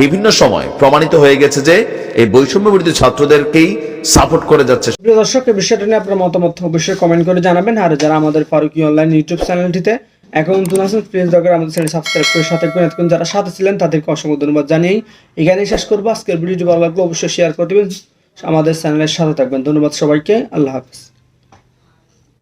বিভিন্ন সময় প্রমাণিত হয়ে গেছে যে এই বৈষম্য বিরোধী ছাত্রদেরকেই সাপোর্ট করে যাচ্ছে। প্রিয় দর্শক, এই বিষয়টা নিয়ে আপনার মতামত অবশ্যই কমেন্ট করে জানাবেন। আর যারা আমাদের ফারুকী অনলাইন ইউটিউব চ্যানেলটিতে এখন নতুন আছেন, প্লিজ দয়া করে আমাদের চ্যানেল সাবস্ক্রাইব করে সাথে থাকুন। এতক্ষণ যারা সাথে ছিলেন তাদেরকে অসংখ্য ধন্যবাদ জানিয়ে এখানেই শেষ করবো। আজকের ভিডিওটি ভালো লাগলে অবশ্যই শেয়ার করে দেবেন, আমাদের চ্যানেলের সাথে থাকবেন। ধন্যবাদ সবাইকে, আল্লাহ হাফেজ।